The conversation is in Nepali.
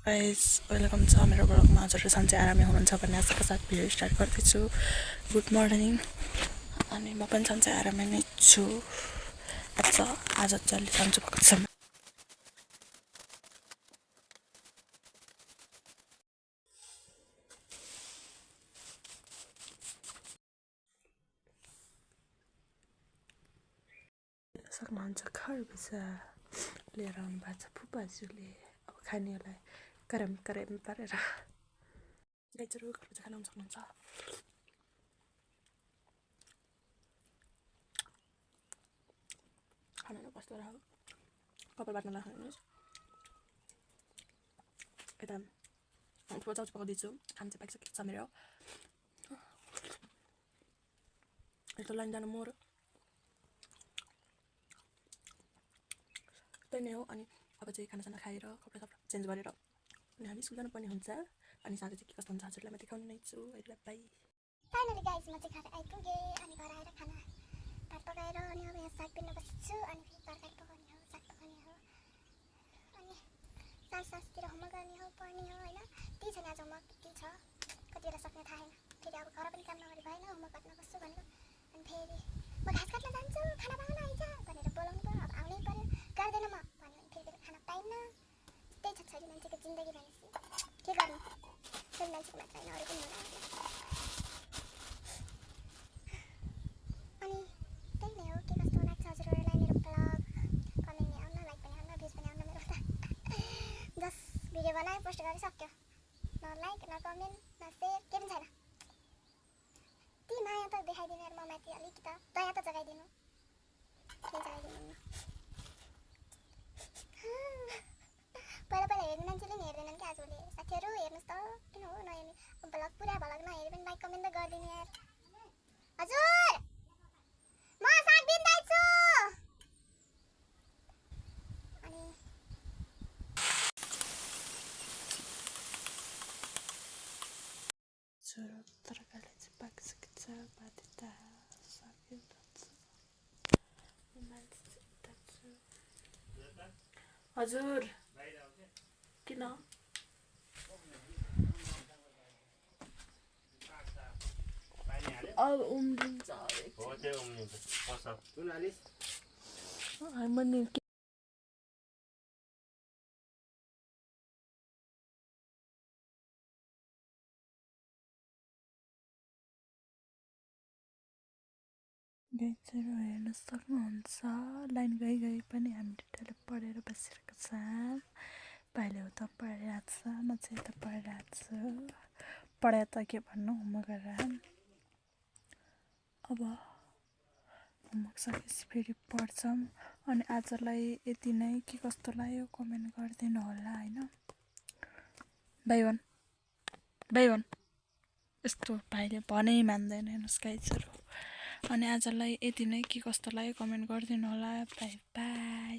गाइस वेलकम छ मेरो ब्लगमा। हजुरहरू सन्चै आरामै हुनुहुन्छ भन्ने आशाका साथ भिडियो स्टार्ट गर्दैछु। Good morning. अनि म पनि सन्चै आरामै नै छु। आज जल्दी सन्चो भएको छ। सक्नुहुन्छ खरबुजा लिएर आउनु भएको छ फुपाजुले। अब खानेहरूलाई करम पारेर गाइजहरू खरबुजा खान आउनु सक्नुहुन्छ। खानाहरू कस्तो रह्यो कपाल बाट्न नखानुहोस्। यता चाउचाउ पकाउँदैछु। खाना चाहिँ पाकिसकेको छ मेरो। यस्तो लाइन जानु मोर त्यही नै हो। अनि अब चाहिँ खानासाना खाएर कपडा सपडा चेन्ज गरेर अनि हामी स्कुल जानुपर्ने हुन्छ। अनि साँझ चाहिँ के कस्तो हुन्छ हजुरलाई म देखाउने नै छु। अहिले बाई। फाइनली गाइस म चाहिँ घर आइपुगेँ। अनि घर आएर खाना भात पकाएर अनि अब यहाँ साग पिर्न बस्छु। अनि फेरि तरकारी पकाउने हो, साग पकाउने हो, अनि साँझतिर होमवर्क गर्ने हो, पढ्ने हो होइन। त्यही छ नि आज होमवर्क के छ कतिवटा सक्ने थाहा छैन। फेरि अब घर पनि काम नगरी भएन, होमवर्क गर्न बस्छु भनेको। अनि फेरि म घाँस काट्न जान्छु, खाना बनाउन आइज भनेर बोलाउनु पऱ्यो। अब आउनै पऱ्यो। गर्दैन म भन्यो भने फेरि खाना पाइन्न। त्यही छ छोरी मान्छेको जिन्दगी भनेपछि के गर्नु। छोरी मान्छेको मात्र होइन अरू पनि होला। अनि त्यही नै हो। के कस्तो लाग्छ हजुरहरूलाई मेरो ब्लग कमेन्ट नै आउन, लाइक पनि आउन, भ्युज पनि आउन मेरो त। जस भिडियो बनायो पोस्ट गरिसक्यो। न लाइक न कमेन्ट न सेयर के पनि छैन। ती माया त देखाइदिनु यार म माथि अलिक त दया त जगाइदिनु। केही जगाइदिनु पहिला हेर्ने मान्छेले नि हेर्दैनन् क्या आजभोलि। साथीहरू हेर्नुहोस् त किन हो नहेर्ने। ब्लग पुरा भ्लग नहेरे पनि लाइक कमेन्ट त गरिदिनु यार। हजुर म साग बिन्दैछु। अनि तरकारी चाहिँ पाकिसकेको छ। भात यता साग यता छ। हजुर किन अब उम्रिन्छ मैले गाइजहरू हेर्न सक्नुहुन्छ। लाइन गई पनि हामी दुइटाले पढेर बसिरहेको छ। भाइले उता पढिरहेको छ, म चाहिँ यता पढिरहेको छु। पढाइ त के भन्नु, होमवर्क गरेर। अब होमवर्क सकेपछि फेरि पढ्छौँ। अनि आजलाई यति नै। के कस्तो लाग्यो कमेन्ट गरिदिनु होला होइन। बाई वान यस्तो भाइले भने मान्दैन हेर्नुहोस् गाइजहरू। अनि आजलाई यति नै। के कस्तो लाग्यो कमेन्ट गरिदिनु होला। By by.